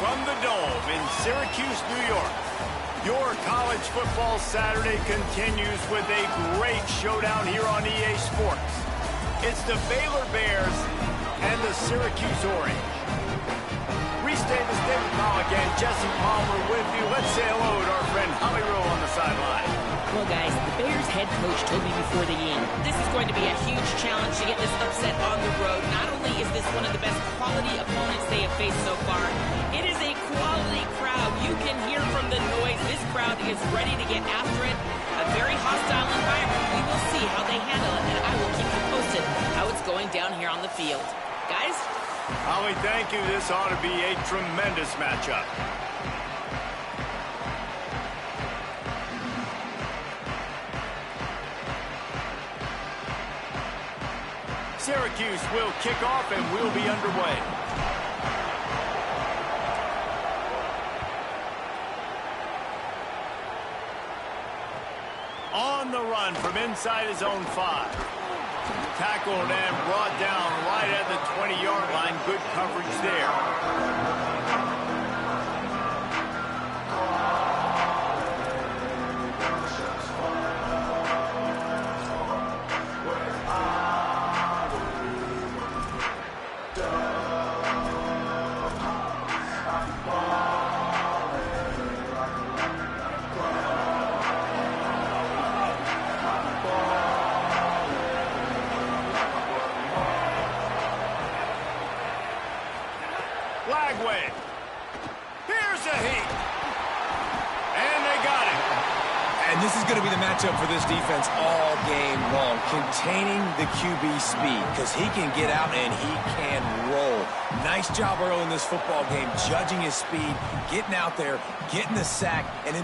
from the Dome in Syracuse, New York. Your college football Saturday continues with a great showdown here on EA Sports. It's the Baylor Bears and the Syracuse Orange. Reese Davis, David Pollock, and Jesse Palmer with you. Let's say hello to our friend Holly Rowe on the sideline. Well, guys, the Bears head coach told me before the game, this is going to be a huge challenge to get this upset on the road. Not only is this one of the best quality opponents they have faced so far, it is a quality crowd. You can hear from the noise. This crowd is ready to get after it. A very hostile environment. We will see how they handle it, and I will keep you posted how it's going down here on the field. Guys? Holly, thank you. This ought to be a tremendous matchup. Syracuse will kick off and we'll be underway. On the run from inside his own 5. Tackled and brought down right at the 20-yard line. Good coverage there. Here's a heat. And they got it. And this is going to be the matchup for this defense all game long. Containing the QB speed, because he can get out and he can roll. Nice job early in this football game, judging his speed, getting out there, getting the sack, and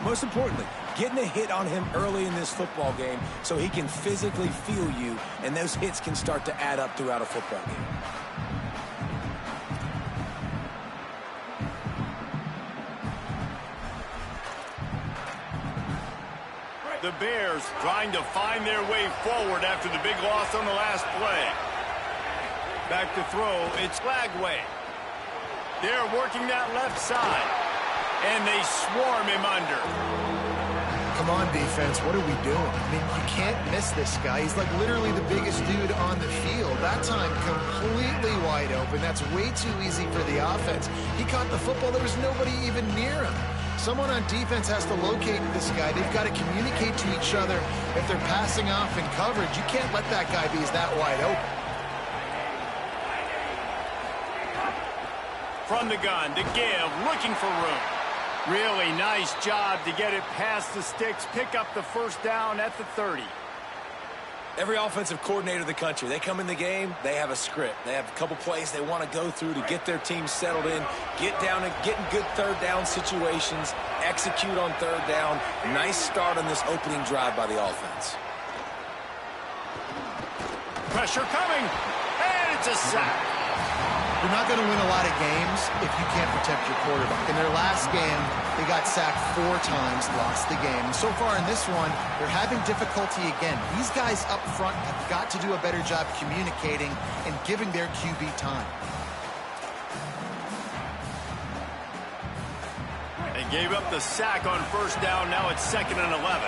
most importantly, getting a hit on him early in this football game so he can physically feel you, and those hits can start to add up throughout a football game. The Bears trying to find their way forward after the big loss on the last play. Back to throw, it's Lagway. They're working that left side, and they swarm him under. Come on, defense, what are we doing? I mean, you can't miss this guy. He's like literally the biggest dude on the field. That time, completely wide open. That's way too easy for the offense. He caught the football. There was nobody even near him. Someone on defense has to locate this guy. They've got to communicate to each other if they're passing off in coverage. You can't let that guy be that wide open. From the gun to give, looking for room. Really nice job to get it past the sticks, pick up the first down at the 30. Every offensive coordinator in the country, they come in the game, they have a script. They have a couple plays they want to go through to get their team settled in, get down and get in good third down situations, execute on third down. Nice start on this opening drive by the offense. Pressure coming, and it's a sack. You're not going to win a lot of games if you can't protect your quarterback. In their last game, they got sacked 4 times, lost the game. And so far in this one, they're having difficulty again. These guys up front have got to do a better job communicating and giving their QB time. They gave up the sack on first down. Now it's 2nd and 11.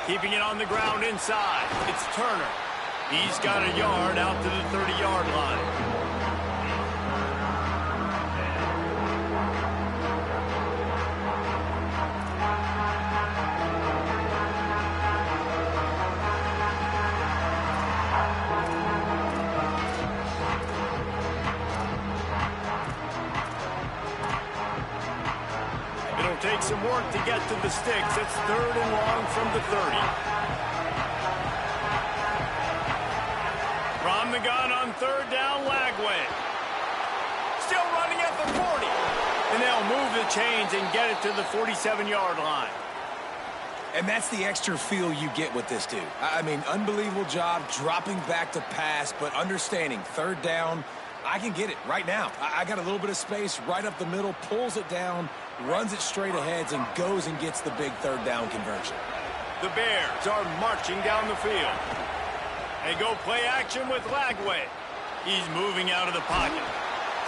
Keeping it on the ground inside. It's Turner. He's got a yard out to the 30-yard line. Take some work to get to the sticks. It's 3rd and long from the 30. From the gun on 3rd down, Lagway. Still running at the 40. And they'll move the chains and get it to the 47-yard line. And that's the extra feel you get with this dude. I mean, unbelievable job dropping back to pass, but understanding 3rd down, I can get it right now. I got a little bit of space right up the middle, pulls it down, runs it straight ahead, and goes and gets the big 3rd down conversion. The Bears are marching down the field. They go play action with Lagway. He's moving out of the pocket.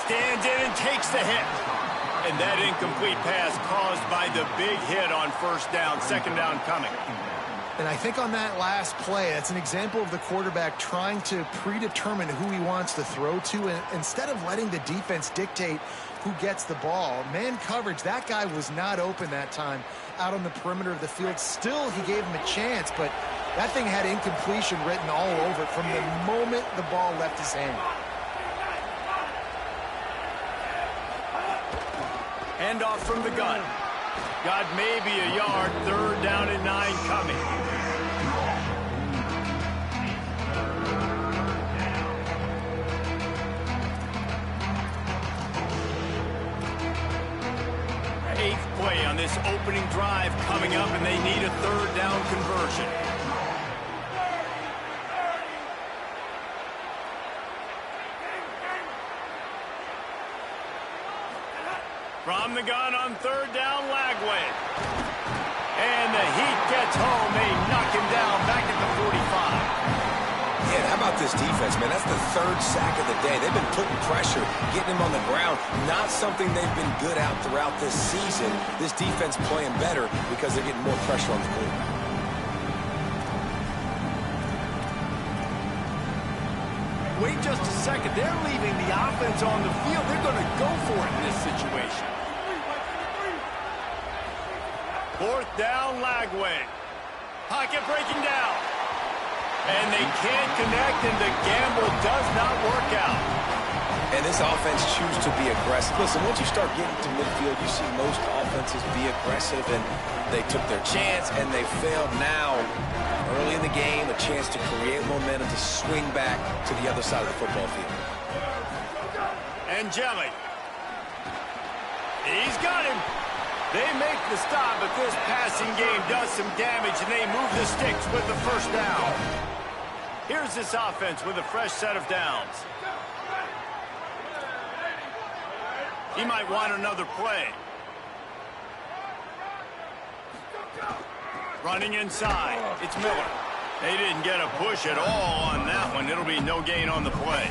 Stands in and takes the hit. And that incomplete pass caused by the big hit on first down, second down coming. And I think on that last play, that's an example of the quarterback trying to predetermine who he wants to throw to, and instead of letting the defense dictate who gets the ball. Man coverage, that guy was not open that time out on the perimeter of the field. Still, he gave him a chance, but that thing had incompletion written all over it from the moment the ball left his hand. Handoff from the gun. Got maybe a yard, third down and 9 coming. Eighth play on this opening drive coming up, and they need a third down conversion. From the gun on third down, Lagway. And the heat gets home. They knock him down back at the 45. Yeah, how about this defense, man? That's the third sack of the day. They've been putting pressure, getting him on the ground. Not something they've been good at throughout this season. This defense playing better because they're getting more pressure on the quarterback. Wait just a second. They're leaving the offense on the field. They're going to go for it in this situation. Fourth down, Lagway. Pocket breaking down. And they can't connect, and the gamble does not work out. And this offense chooses to be aggressive. Listen, once you start getting to midfield, you see most offenses be aggressive, and they took their chance, and they failed. Now, early in the game, a chance to create momentum, to swing back to the other side of the football field. And Jelly. He's got him. They make the stop, but this passing game does some damage, and they move the sticks with the first down. Here's this offense with a fresh set of downs. He might want another play. Running inside, it's Miller. They didn't get a push at all on that one. It'll be no gain on the play.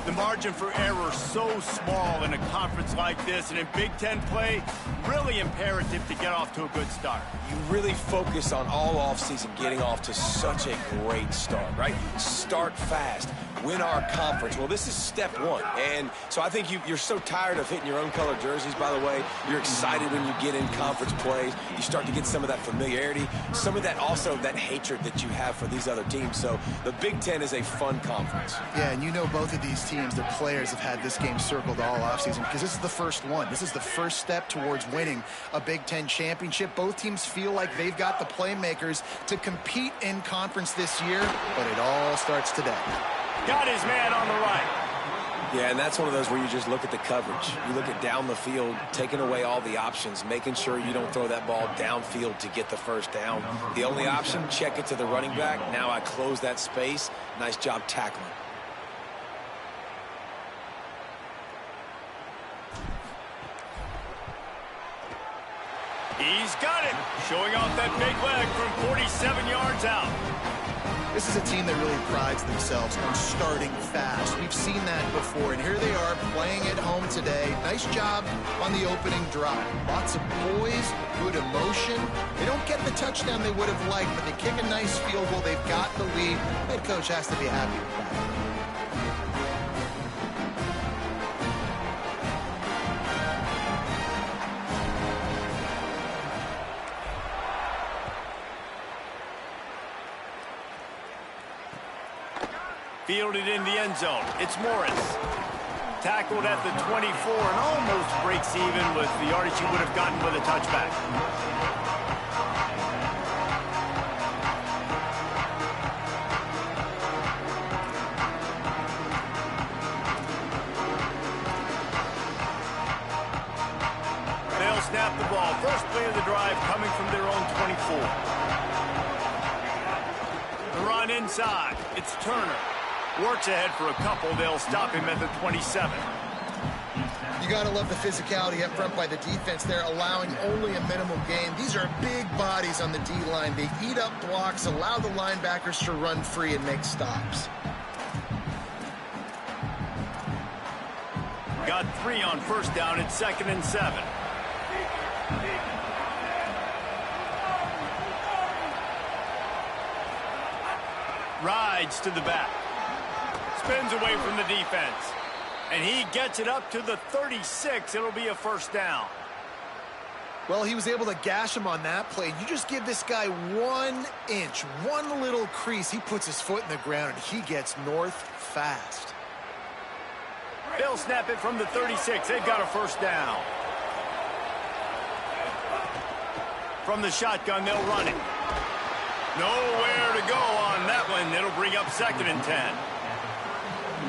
The margin for error so small in a conference like this, and in Big Ten play, really imperative to get off to a good start. You really focus on all offseason getting off to such a great start, right? Start fast. Win our conference. Well, this is step one. And so I think you're so tired of hitting your own color jerseys, by the way. You're excited when you get in conference plays. You start to get some of that familiarity, some of that also that hatred that you have for these other teams. So the Big Ten is a fun conference. Yeah, and you know both of these teams, their players have had this game circled all offseason because this is the first one. This is the first step towards winning a Big Ten championship. Both teams feel like they've got the playmakers to compete in conference this year, but it all starts today. Got his man on the right. Yeah, and that's one of those where you just look at the coverage. You look at down the field, taking away all the options, making sure you don't throw that ball downfield to get the first down. The only option, check it to the running back. Now I close that space. Nice job tackling. He's got it. Showing off that big leg from 47 yards out. This is a team that really prides themselves on starting fast. We've seen that before, and here they are playing at home today. Nice job on the opening drive. Lots of poise, good emotion. They don't get the touchdown they would have liked, but they kick a nice field goal. They've got the lead. Head coach has to be happy with that. Fielded in the end zone. It's Morris. Tackled at the 24 and almost breaks even with the yardage he would have gotten with a touchback. They'll snap the ball. First play of the drive coming from their own 24. The run inside. It's Turner. Works ahead for a couple. They'll stop him at the 27. You got to love the physicality up front by the defense there, allowing only a minimum gain. These are big bodies on the D-line. They eat up blocks, allow the linebackers to run free and make stops. Got 3 on first down. It's 2nd and 7. Rides to the back. Spins away from the defense. And he gets it up to the 36. It'll be a first down. Well, he was able to gash him on that play. You just give this guy 1 inch, one little crease. He puts his foot in the ground, and he gets north fast. They'll snap it from the 36. They've got a first down. From the shotgun, they'll run it. Nowhere to go on that one. It'll bring up 2nd and 10.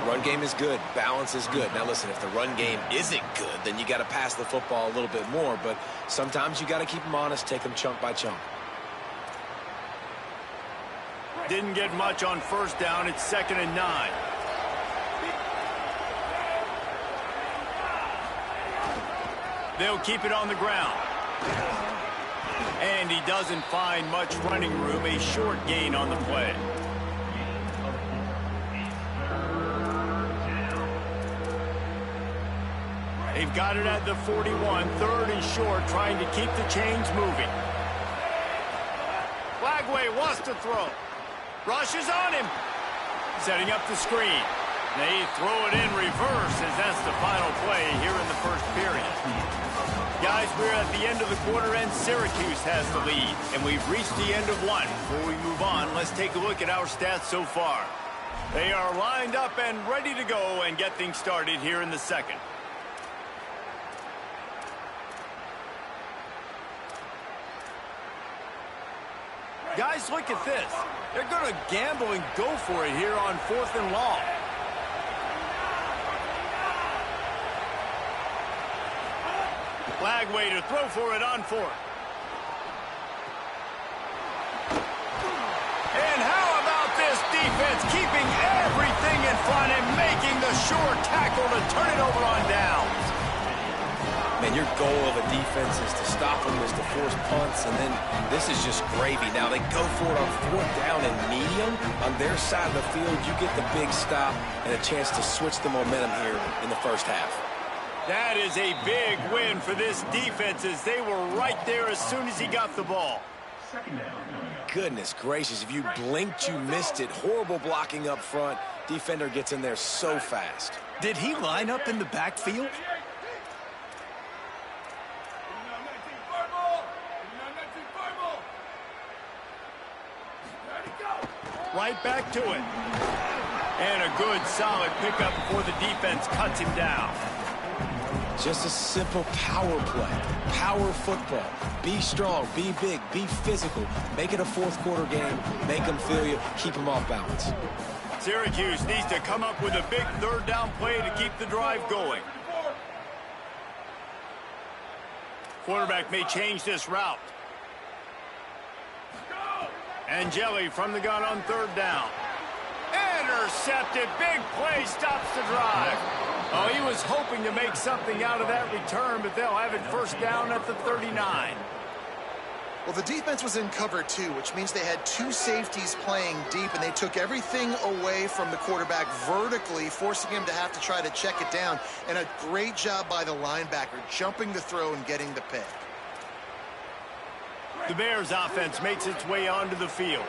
Run game is good. Balance is good. Now, listen, if the run game isn't good, then you got to pass the football a little bit more. But sometimes you got to keep them honest, take them chunk by chunk. Didn't get much on first down. It's 2nd and 9. They'll keep it on the ground. And he doesn't find much running room. A short gain on the play. They've got it at the 41, 3rd and short, trying to keep the chains moving. Flagway wants to throw. Rushes on him. Setting up the screen. They throw it in reverse as that's the final play here in the first period. Guys, we're at the end of the quarter and Syracuse has the lead. And we've reached the end of one. Before we move on, let's take a look at our stats so far. They are lined up and ready to go and get things started here in the second. Guys, look at this. They're going to gamble and go for it here on 4th and long. Flagway to throw for it on 4th. And how about this defense keeping everything in front and making the sure tackle to turn it over on downs? Man, your goal of a defense is to stop them, is to force punts, and then this is just gravy. Now, they go for it on 4th down and medium. On their side of the field, you get the big stop and a chance to switch the momentum here in the first half. That is a big win for this defense as they were right there as soon as he got the ball. Goodness gracious, if you blinked, you missed it. Horrible blocking up front. Defender gets in there so fast. Did he line up in the backfield? Right back to it. And a good, solid pickup before the defense cuts him down. Just a simple power play. Power football. Be strong, be big, be physical. Make it a 4th quarter game. Make them feel you. Keep them off balance. Syracuse needs to come up with a big 3rd down play to keep the drive going. Quarterback may change this route. Angeli from the gun on 3rd down. Intercepted. Big play stops the drive. Oh, he was hoping to make something out of that return, but they'll have it first down at the 39. Well, the defense was in cover 2, which means they had 2 safeties playing deep, and they took everything away from the quarterback vertically, forcing him to have to try to check it down. And a great job by the linebacker, jumping the throw and getting the pick. The Bears offense makes its way onto the field.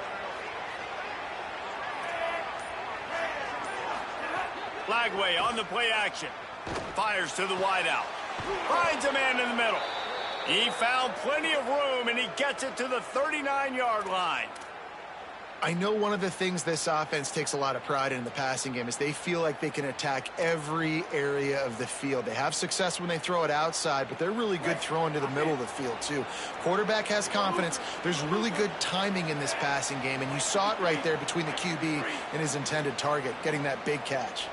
Flagway on the play action. Fires to the wideout. Finds a man in the middle. He found plenty of room, and he gets it to the 39-yard line. I know one of the things this offense takes a lot of pride in the passing game is they feel like they can attack every area of the field. They have success when they throw it outside, but they're really good throwing to the middle of the field, too. Quarterback has confidence. There's really good timing in this passing game, and you saw it right there between the QB and his intended target, getting that big catch.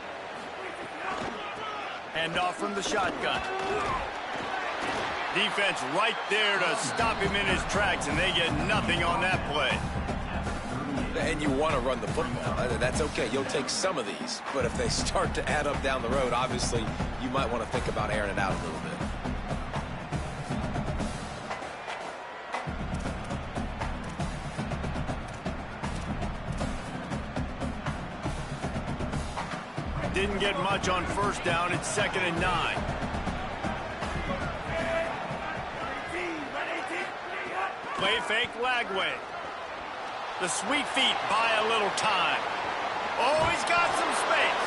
Hand off from the shotgun. Defense right there to stop him in his tracks, and they get nothing on that play. And you want to run the football. That's okay. You'll take some of these. But if they start to add up down the road, obviously, you might want to think about airing it out a little bit. Didn't get much on first down. It's 2nd and 9. Play fake Lagway. The sweet feet buy a little time. Oh, he's got some space.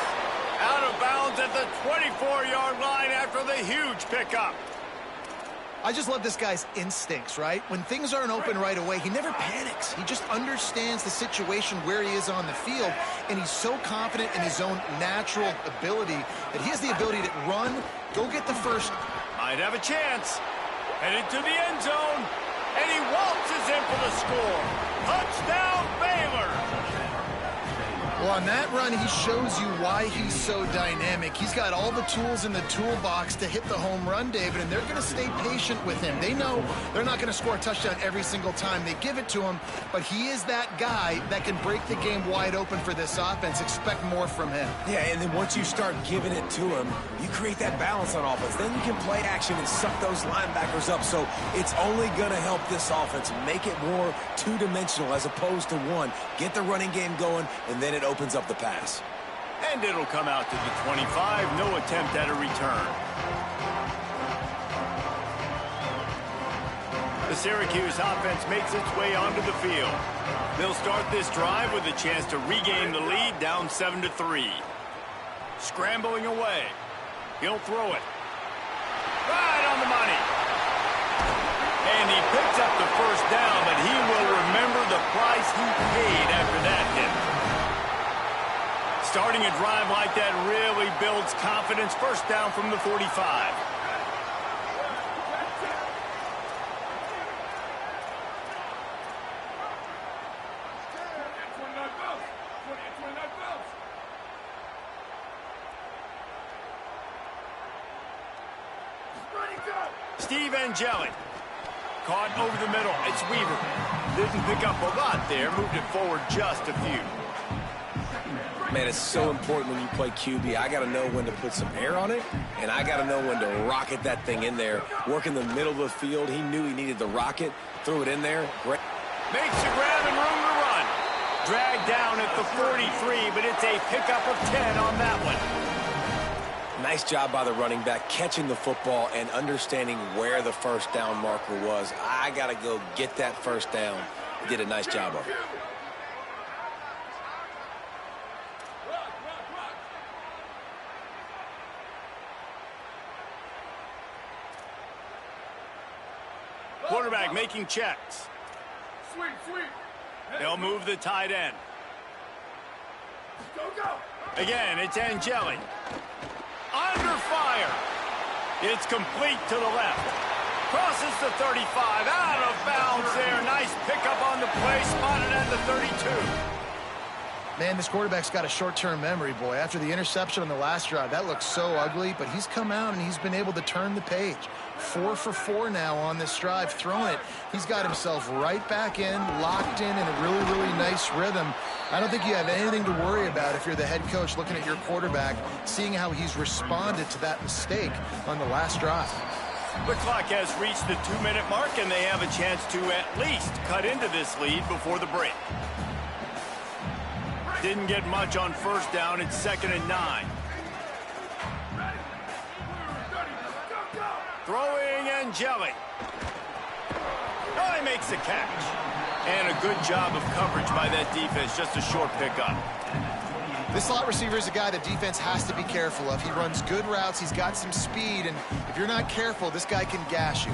Out of bounds at the 24-yard line after the huge pickup. I just love this guy's instincts, right? When things aren't open right away, he never panics. He just understands the situation where he is on the field, and he's so confident in his own natural ability that he has the ability to run, go get the first. Might have a chance. Headed to the end zone, and he waltzes in for the score. Touchdown, Baylor! Well, on that run, he shows you why he's so dynamic. He's got all the tools in the toolbox to hit the home run, David, and they're going to stay patient with him. They know they're not going to score a touchdown every single time they give it to him, but he is that guy that can break the game wide open for this offense. Expect more from him. Yeah, and then once you start giving it to him, you create that balance on offense. Then you can play action and suck those linebackers up. So it's only going to help this offense make it more two-dimensional as opposed to one. Get the running game going, and then it opens up the pass. And it'll come out to the 25. No attempt at a return. The Syracuse offense makes its way onto the field. They'll start this drive with a chance to regain the lead, down 7-3. Scrambling away. He'll throw it. Right on the money. And he picks up the first down, but he will remember the price he paid after that hit. Starting a drive like that really builds confidence. First down from the 45. Steve Angeli. Caught over the middle. It's Weaver. Didn't pick up a lot there. Moved it forward just a few. Man, it's so important when you play QB. I got to know when to put some air on it, and I got to know when to rocket that thing in there. Work in the middle of the field. He knew he needed the rocket. Threw it in there. Great. Makes a grab and room to run. Dragged down at the 43, but it's a pickup of 10 on that one. Nice job by the running back, catching the football and understanding where the first down marker was. I got to go get that first down. He did a nice job of it. Quarterback making checks. They'll move the tight end. Again, it's Angeli. Under fire. It's complete to the left. Crosses the 35. Out of bounds there. Nice pickup on the play. Spotted at the 32. Man, this quarterback's got a short-term memory, boy. After the interception on the last drive, that looks so ugly, but he's come out and he's been able to turn the page. 4 for 4 now on this drive, throwing it. He's got himself right back in, locked in a really, really nice rhythm. I don't think you have anything to worry about if you're the head coach looking at your quarterback, seeing how he's responded to that mistake on the last drive. The clock has reached the 2-minute mark, and they have a chance to at least cut into this lead before the break. Didn't get much on first down. It's 2nd and 9. Throwing Angeli. Oh, he makes the catch. And a good job of coverage by that defense. Just a short pickup. This slot receiver is a guy the defense has to be careful of. He runs good routes. He's got some speed. And if you're not careful, this guy can gash you.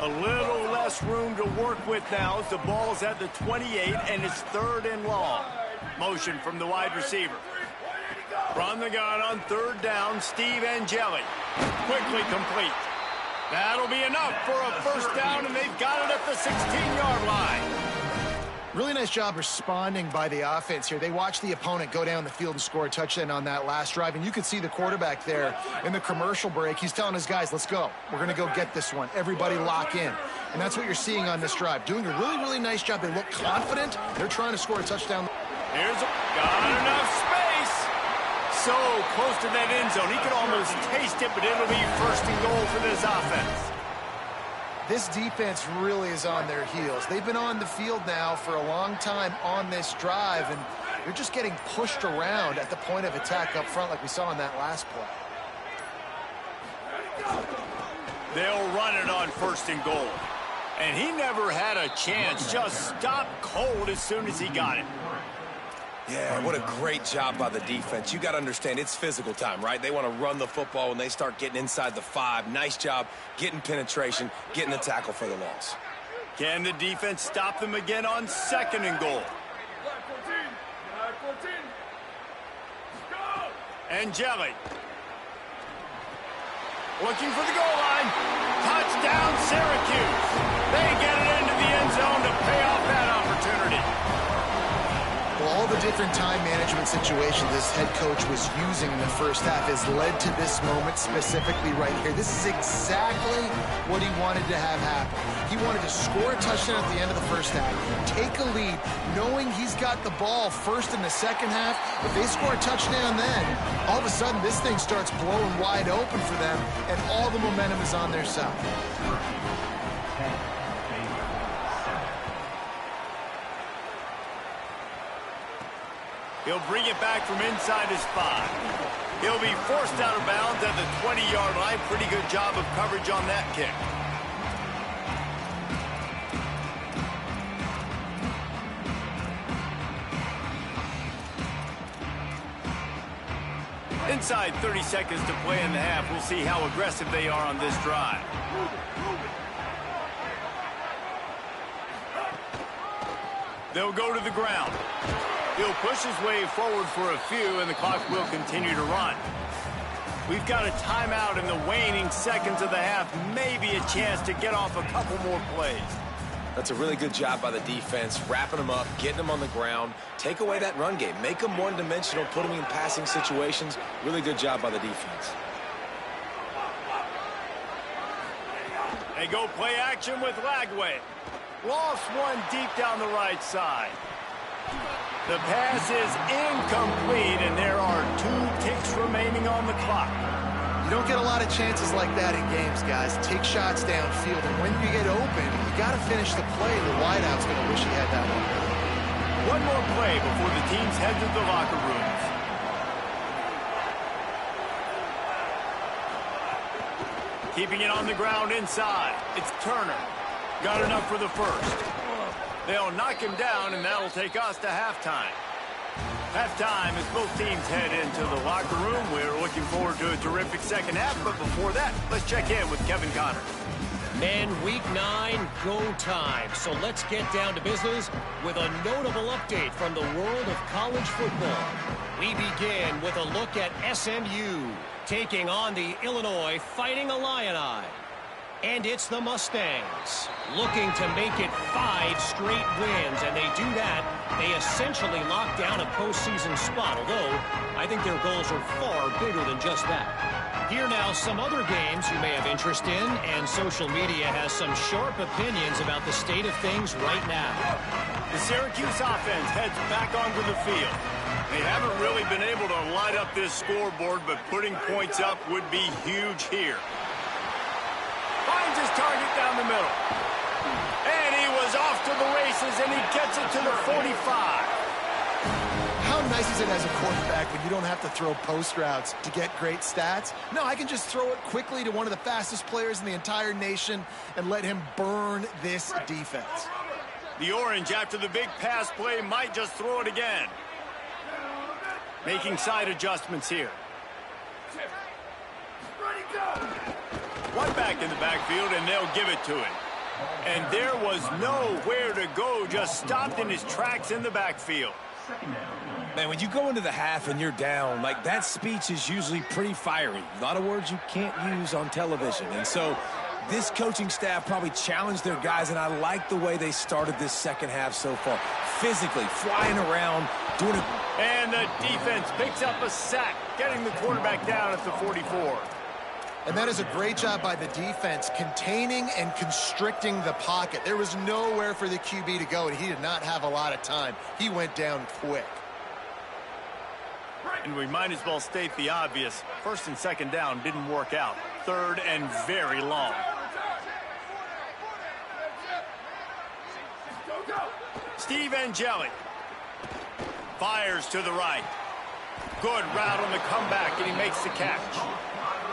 A little less room to work with now as the ball's at the 28 and it's 3rd and long. Motion from the wide receiver. From the gun on 3rd down, Steve Angeli. Quickly complete. That'll be enough for a first down, and they've got it at the 16-yard line. Really nice job responding by the offense here. They watched the opponent go down the field and score a touchdown on that last drive, and you could see the quarterback there in the commercial break. He's telling his guys, let's go. We're going to go get this one. Everybody lock in. And that's what you're seeing on this drive. Doing a really, really nice job. They look confident. They're trying to score a touchdown. Got enough space. So close to that end zone. He could almost taste it, but it'll be first and goal for this offense. This defense really is on their heels. They've been on the field now for a long time on this drive, and they're just getting pushed around at the point of attack up front like we saw in that last play. They'll run it on first and goal. And he never had a chance. Just stopped cold as soon as he got it. Yeah, what a great job by the defense. You got to understand, it's physical time, right? They want to run the football when they start getting inside the 5. Nice job getting penetration, getting the tackle for the loss. Can the defense stop them again on second and goal? Angelic. Looking for the goal line. Touchdown, Syracuse. They get it into the end zone to pay off that opportunity. Well, all the different time management situations this head coach was using in the first half has led to this moment specifically right here. This is exactly what he wanted to have happen. He wanted to score a touchdown at the end of the first half, take a lead, knowing he's got the ball first in the second half. If they score a touchdown then, all of a sudden this thing starts blowing wide open for them, and all the momentum is on their side. He'll bring it back from inside his 5. He'll be forced out of bounds at the 20-yard line. Pretty good job of coverage on that kick. Inside 30 seconds to play in the half. We'll see how aggressive they are on this drive. They'll go to the ground. He'll push his way forward for a few, and the clock will continue to run. We've got a timeout in the waning seconds of the half. Maybe a chance to get off a couple more plays. That's a really good job by the defense, wrapping them up, getting them on the ground. Take away that run game. Make them one-dimensional, put them in passing situations. Really good job by the defense. They go play action with Lagway. Lost one deep down the right side. The pass is incomplete, and there are 2 ticks remaining on the clock. You don't get a lot of chances like that in games, guys. Take shots downfield, and when you get open, you got to finish the play. The wideout's going to wish he had that one. One more play before the teams head to the locker rooms. Keeping it on the ground inside. It's Turner. Got enough for the first. They'll knock him down, and that'll take us to halftime. Halftime as both teams head into the locker room. We're looking forward to a terrific second half, but before that, let's check in with Kevin Connors. Men, week 9, go time. So let's get down to business with a notable update from the world of college football. We begin with a look at SMU taking on the Illinois Fighting Illini. And it's the Mustangs looking to make it 5 straight wins, and they do that. They essentially lock down a postseason spot, although I think their goals are far bigger than just that. Here now, some other games you may have interest in, and social media has some sharp opinions about the state of things right now. The Syracuse offense heads back onto the field. They haven't really been able to light up this scoreboard, but putting points up would be huge here. Finds his target down the middle. And he was off to the races, and he gets it to the 45. How nice is it as a quarterback when you don't have to throw post routes to get great stats? No, I can just throw it quickly to one of the fastest players in the entire nation and let him burn this defense. The Orange, after the big pass play, might just throw it again. Making side adjustments here. One back in the backfield, and they'll give it to him. And there was nowhere to go, just stopped in his tracks in the backfield. Man, when you go into the half and you're down, like, that speech is usually pretty fiery. A lot of words you can't use on television. And so this coaching staff probably challenged their guys, and I like the way they started this second half so far. Physically, flying around, doing it. And the defense picks up a sack, getting the quarterback down at the 44. And that is a great job by the defense, containing and constricting the pocket. There was nowhere for the QB to go, and he did not have a lot of time. He went down quick. And we might as well state the obvious. First and second down didn't work out. Third and very long. Steve Angeli fires to the right. Good route on the comeback, and he makes the catch.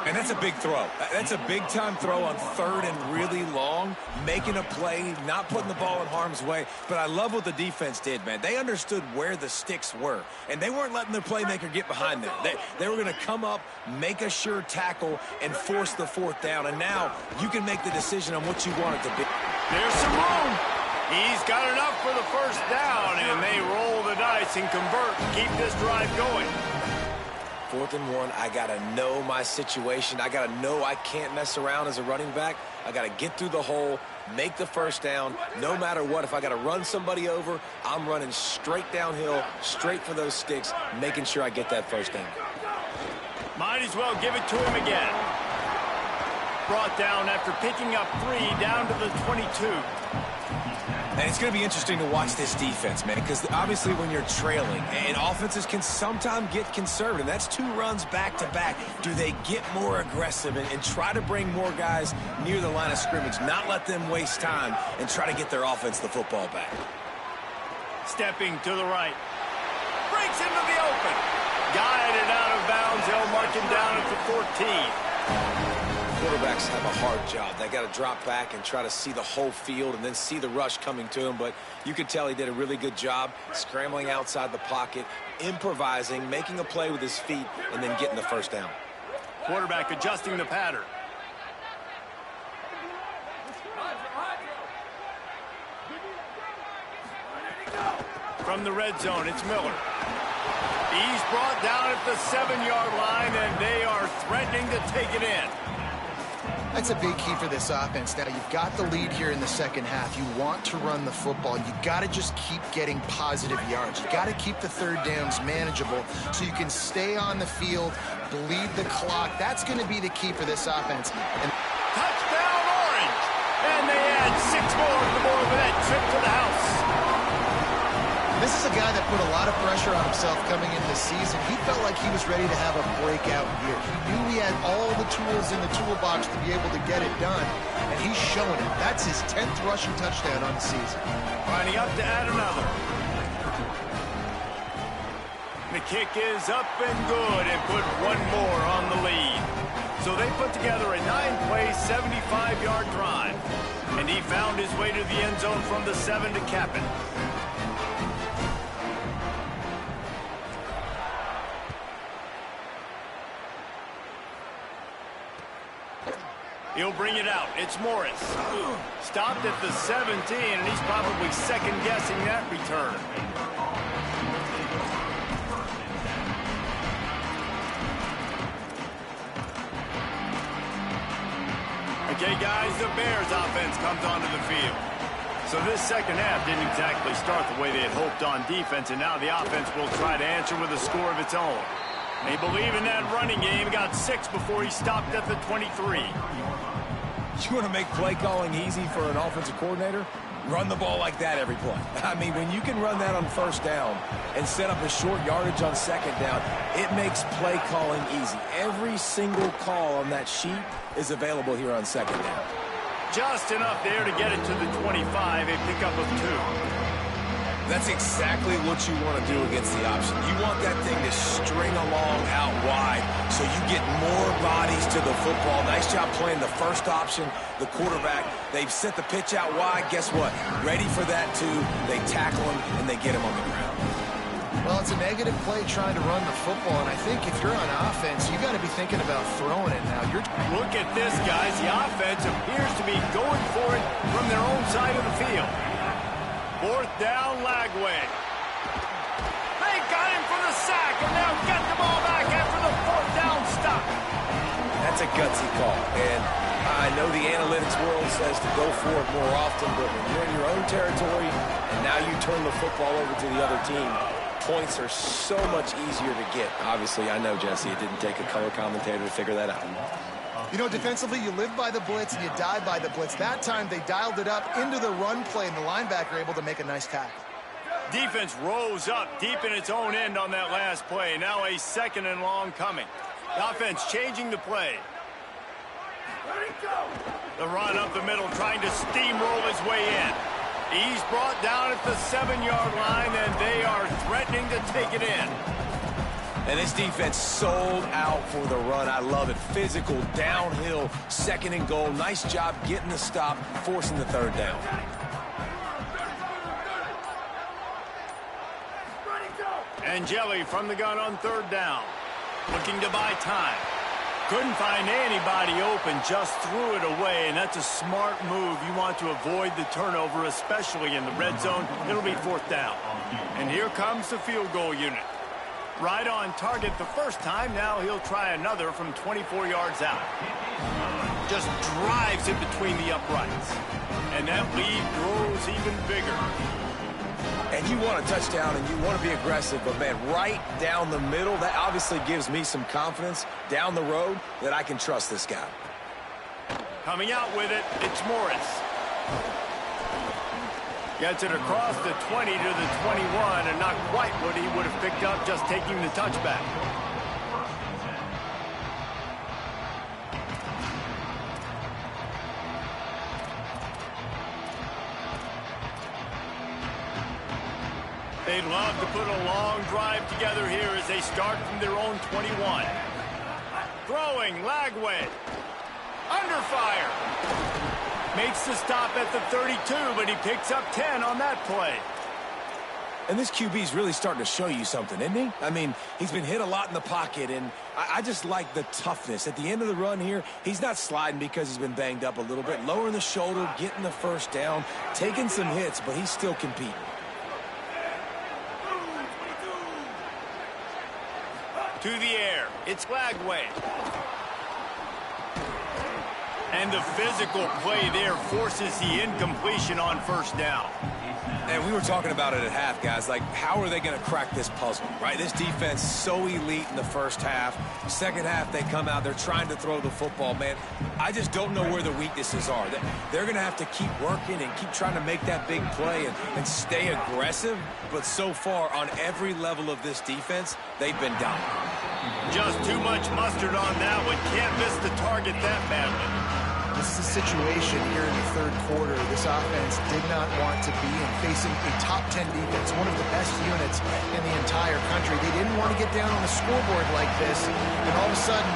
And that's a big throw. That's a big-time throw on third and really long, making a play, not putting the ball in harm's way. But I love what the defense did, man. They understood where the sticks were, and they weren't letting their playmaker get behind them. They were going to come up, make a sure tackle, and force the fourth down. And now you can make the decision on what you want it to be. There's some room. He's got enough for the first down, and they roll the dice and convert and keep this drive going. 4th and 1, I got to know my situation. I got to know I can't mess around as a running back. I got to get through the hole, make the first down. No matter what, if I got to run somebody over, I'm running straight downhill, straight for those sticks, making sure I get that first down. Might as well give it to him again. Brought down after picking up 3 down to the 22. And it's going to be interesting to watch this defense, man, because obviously when you're trailing, and offenses can sometimes get conservative. That's 2 runs back-to-back. Do they get more aggressive and try to bring more guys near the line of scrimmage, not let them waste time, and try to get their offense the football back? Stepping to the right. Breaks into the open. Guided out of bounds. They'll mark him down at the 14. Quarterbacks have a hard job. They got to drop back and try to see the whole field and then see the rush coming to him. But you could tell he did a really good job scrambling outside the pocket, improvising, making a play with his feet, and then getting the first down. Quarterback adjusting the pattern. From the red zone, it's Miller. He's brought down at the 7-yard line, and they are threatening to take it in. That's a big key for this offense. Now, you've got the lead here in the second half. You want to run the football. You got to just keep getting positive yards. You got to keep the third downs manageable so you can stay on the field, bleed the clock. That's going to be the key for this offense. And touchdown, Orange! And they add 6 more to the board with that trip to the house. This is a guy that put a lot of pressure on himself coming into the season. He felt like he was ready to have a breakout year. He knew he had all the tools in the toolbox to be able to get it done, and he's shown it. That's his 10th rushing touchdown on the season. Lining up to add another. The kick is up and good and put 1 more on the lead. So they put together a 9-play, 75-yard drive, and he found his way to the end zone from the 7 to cap it. He'll bring it out. It's Morris. Stopped at the 17, and he's probably second-guessing that return. Okay, guys, the Bears offense comes onto the field. So this second half didn't exactly start the way they had hoped on defense, and now the offense will try to answer with a score of its own. They believe in that running game. Got 6 before he stopped at the 23. You want to make play calling easy for an offensive coordinator? Run the ball like that every play. I mean, when you can run that on first down and set up a short yardage on second down, it makes play calling easy. Every single call on that sheet is available here on second down. Just enough there to get it to the 25, a pickup of 2. That's exactly what you want to do against the option. You want that thing to string along out wide so you get more bodies to the football. Nice job playing the first option, the quarterback. They've set the pitch out wide. Guess what? Ready for that, too. They tackle him, and they get him on the ground. Well, it's a negative play trying to run the football, and I think if you're on offense, you got to be thinking about throwing it now. Look at this, guys. The offense appears to be going for it from their own side of the field. 4th down, Lagway. They got him for the sack, and now get the ball back after the 4th down stop. That's very gutsy call. And I know the analytics world says to go for it more often, but when you're in your own territory and now you turn the football over to the other team, points are so much easier to get. Obviously, I know, Jesse, it didn't take a color commentator to figure that out. You know, defensively, you live by the blitz and you die by the blitz. That time, they dialed it up into the run play, and the linebacker able to make a nice tackle. Defense rose up deep in its own end on that last play. Now a 2nd and long coming. The offense changing the play. The run up the middle, trying to steamroll his way in. He's brought down at the 7-yard line, and they are threatening to take it in. And this defense sold out for the run. I love it. Physical, downhill, 2nd and goal. Nice job getting the stop, forcing the 3rd down. Angeli from the gun on 3rd down. Looking to buy time. Couldn't find anybody open, just threw it away, and that's a smart move. You want to avoid the turnover, especially in the red zone. It'll be 4th down. And here comes the field goal unit. Right on target the first time. Now he'll try another from 24 yards out. Just drives it between the uprights. And that lead grows even bigger. And you want a touchdown and you want to be aggressive, but, man, right down the middle, that obviously gives me some confidence down the road that I can trust this guy. Coming out with it, it's Morris. Gets it across the 20 to the 21, and not quite what he would have picked up just taking the touchback. They'd love to put a long drive together here as they start from their own 21. Throwing, Lagway. Under fire. Makes the stop at the 32, but he picks up 10 on that play. And this QB's really starting to show you something, isn't he? I mean, he's been hit a lot in the pocket, and I just like the toughness. At the end of the run here, he's not sliding because he's been banged up a little bit. Lowering the shoulder, getting the 1st down, taking some hits, but he's still competing. To the air, it's Lagway. And the physical play there forces the incompletion on 1st down. And we were talking about it at half, guys. Like, how are they going to crack this puzzle, right? This defense so elite in the 1st half. 2nd half, they come out. They're trying to throw the football, man. I just don't know where the weaknesses are. They're going to have to keep working and keep trying to make that big play and stay aggressive. But so far, on every level of this defense, they've been dominant. Just too much mustard on that one. Can't miss the target that badly. This is a situation here in the 3rd quarter this offense did not want to be in, facing a top 10 defense, one of the best units in the entire country. They didn't want to get down on the scoreboard like this and all of a sudden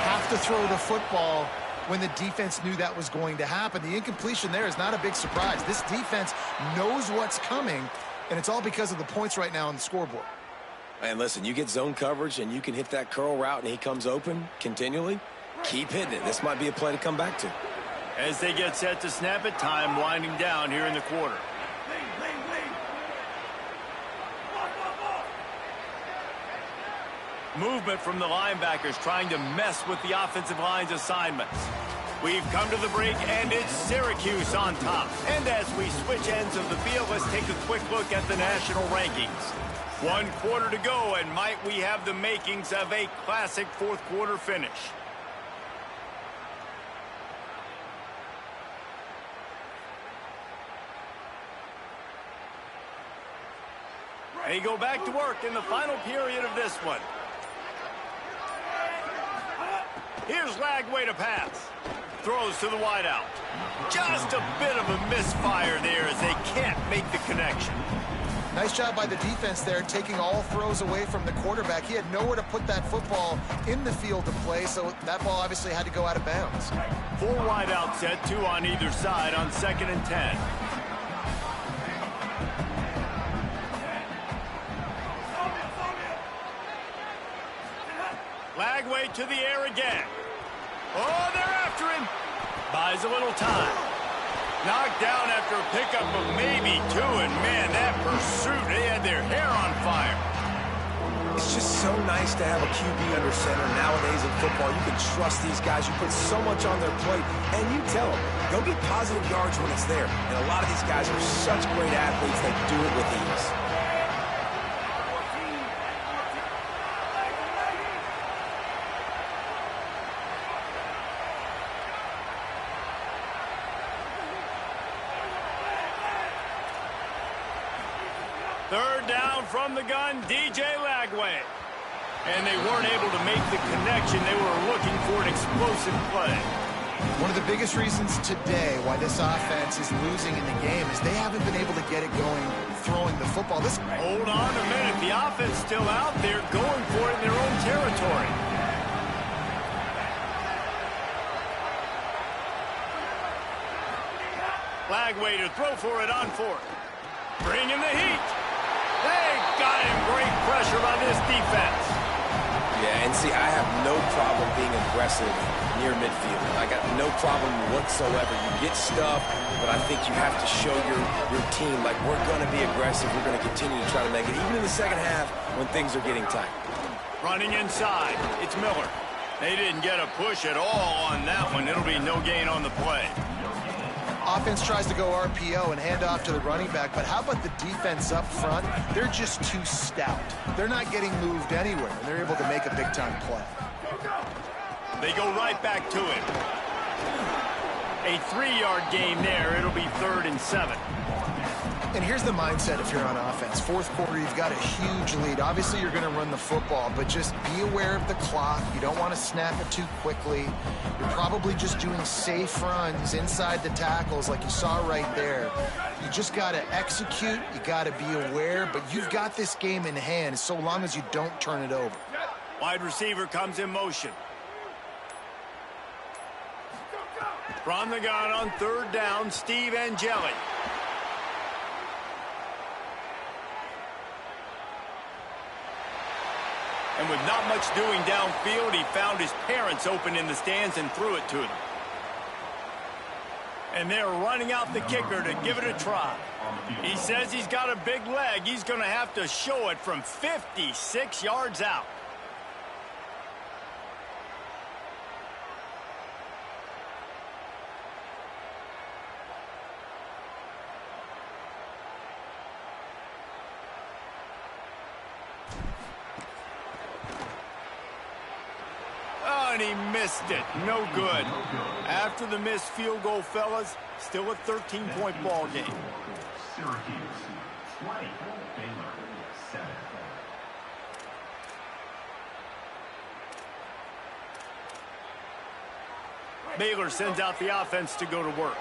have to throw the football when the defense knew that was going to happen. The incompletion there is not a big surprise. This defense knows what's coming, and it's all because of the points right now on the scoreboard. And listen, you get zone coverage and you can hit that curl route and he comes open continually. Keep hitting it. This might be a play to come back to. As they get set to snap it, time winding down here in the quarter. Movement from the linebackers trying to mess with the offensive line's assignments. We've come to the break, and it's Syracuse on top. And as we switch ends of the field, let's take a quick look at the national rankings. 1 quarter to go, and might we have the makings of a classic 4th quarter finish. They go back to work in the final period of this one. Here's Lagway to pass. Throws to the wideout. Just a bit of a misfire there as they can't make the connection. Nice job by the defense there, taking all throws away from the quarterback. He had nowhere to put that football in the field to play, so that ball obviously had to go out of bounds. 4 wideout set, 2 on either side on 2nd and 10. Lagway to the air again. Oh, they're after him. Buys a little time. Knocked down after a pickup of maybe 2, and man, that pursuit, they had their hair on fire. It's just so nice to have a QB under center. Nowadays in football, you can trust these guys. You put so much on their plate, and you tell them, go get positive yards when it's there. And a lot of these guys are such great athletes, they do it with ease. Third down from the gun, DJ Lagway. And they weren't able to make the connection. They were looking for an explosive play. One of the biggest reasons today why this offense is losing in the game is they haven't been able to get it going throwing the football. Hold on a minute. The offense still out there going for it in their own territory. Lagway to throw for it on fourth. Bringing the heat. They got him. Great pressure on this defense. Yeah, and see, I have no problem being aggressive near midfield. I got no problem whatsoever. You get stuff, but I think you have to show your team, like, we're going to be aggressive. We're going to continue to try to make it, even in the second half when things are getting tight. Running inside, it's Miller. They didn't get a push at all on that one. It'll be no gain on the play. Offense tries to go RPO and hand off to the running back, but how about the defense up front? They're just too stout. They're not getting moved anywhere, and they're able to make a big-time play. They go right back to him. A 3-yard gain there. It'll be 3rd and 7. And here's the mindset if you're on offense. Fourth quarter, you've got a huge lead. Obviously, you're going to run the football, but just be aware of the clock. You don't want to snap it too quickly. You're probably just doing safe runs inside the tackles like you saw right there. You just got to execute. You got to be aware, but you've got this game in hand so long as you don't turn it over. Wide receiver comes in motion. From the gun on 3rd down, Steve Angeli. And with not much doing downfield, he found his parents open in the stands and threw it to them. And they're running out the kicker to give it a try. He says he's got a big leg. He's going to have to show it from 56 yards out. And he missed it. No good. After the missed field goal, fellas, still a 13-point ball game. Syracuse 20, Baylor 7. Baylor sends out the offense to go to work.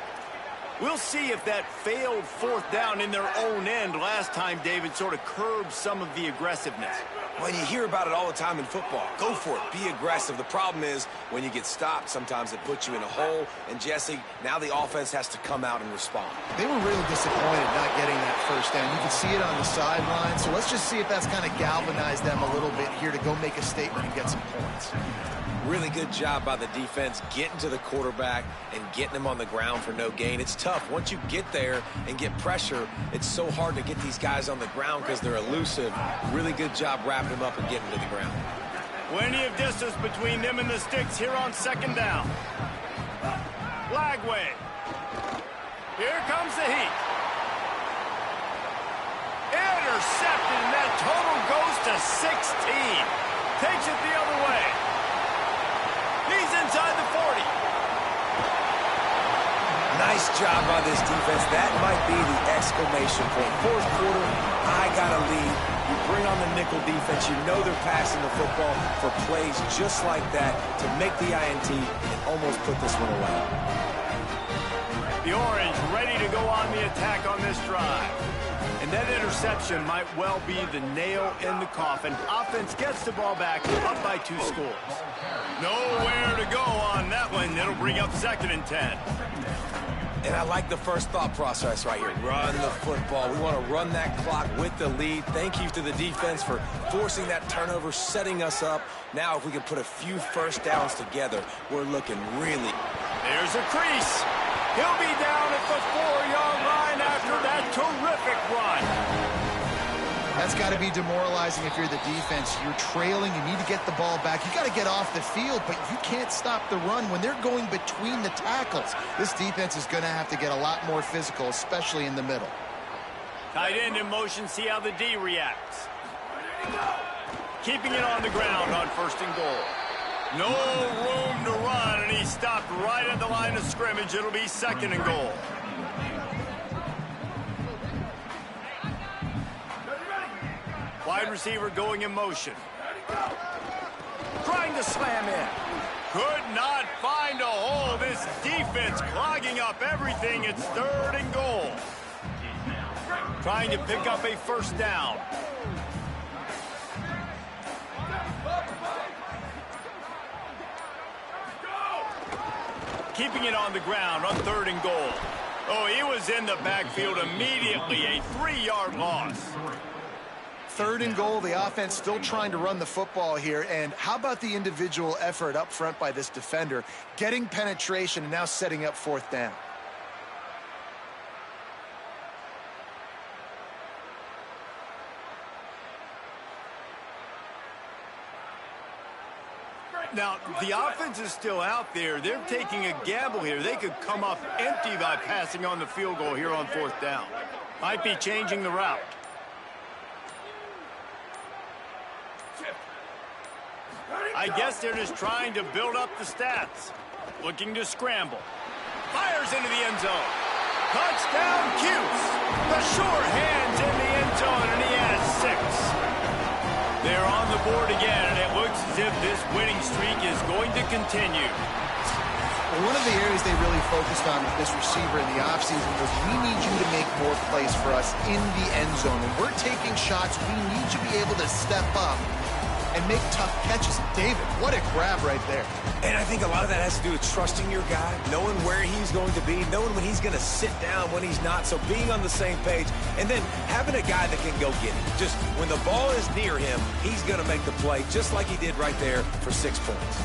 We'll see if that failed 4th down in their own end last time, David, sort of curbed some of the aggressiveness. When you hear about it all the time in football, go for it, be aggressive. The problem is when you get stopped, sometimes it puts you in a hole. And Jesse, now the offense has to come out and respond. They were really disappointed not getting that 1st down. You can see it on the sideline. So let's just see if that's kind of galvanized them a little bit here to go make a statement and get some points. Really good job by the defense getting to the quarterback and getting him on the ground for no gain. It's tough. Once you get there and get pressure, it's so hard to get these guys on the ground because they're elusive. Really good job wrapping them up and getting to the ground. Plenty of distance between them and the sticks here on 2nd down. Lagway. Here comes the heat. Intercepted, and that total goes to 16. Takes it the other way. He's inside the 40. Nice job by this defense. That might be the exclamation point. 4th quarter, I got a lead. You bring on the nickel defense. You know they're passing the football for plays just like that to make the INT and almost put this one away. The Orange ready to go on the attack on this drive. And that interception might well be the nail in the coffin. Offense gets the ball back, up by 2 scores. Nowhere to go on that one. It'll bring up 2nd and 10. And I like the first thought process right here. Run the football. We want to run that clock with the lead. Thank you to the defense for forcing that turnover, setting us up. Now, if we can put a few 1st downs together, we're looking really... There's a crease. He'll be down at the 4-yard line after that terrific run. That's got to be demoralizing if you're the defense. You're trailing, you need to get the ball back. You got to get off the field, but you can't stop the run when they're going between the tackles. This defense is going to have to get a lot more physical, especially in the middle. Tight end in motion, see how the D reacts. Keeping it on the ground on 1st and goal. No room to run, and he stopped right at the line of scrimmage. It'll be 2nd and goal. Wide receiver going in motion. Trying to slam in. Could not find a hole. This defense clogging up everything. It's 3rd and goal. Trying to pick up a 1st down. Keeping it on the ground on 3rd and goal. Oh, he was in the backfield immediately. A 3-yard loss. 3rd and goal, the offense still trying to run the football here. And how about the individual effort up front by this defender, getting penetration and now setting up 4th down. Now, the offense is still out there. They're taking a gamble here. They could come up empty by passing on the field goal here on 4th down. Might be changing the route. I guess they're just trying to build up the stats. Looking to scramble. Fires into the end zone. Touchdown, Cuse. The sure hands in the end zone, and he has 6. They're on the board again, and it looks as if this winning streak is going to continue. Well, one of the areas they really focused on with this receiver in the offseason was we need you to make more plays for us in the end zone. When we're taking shots, we need you to be able to step up and make tough catches. David, what a grab right there. And I think a lot of that has to do with trusting your guy, knowing where he's going to be, knowing when he's going to sit down, when he's not, so being on the same page, and then having a guy that can go get it. Just when the ball is near him, he's going to make the play, just like he did right there for 6 points.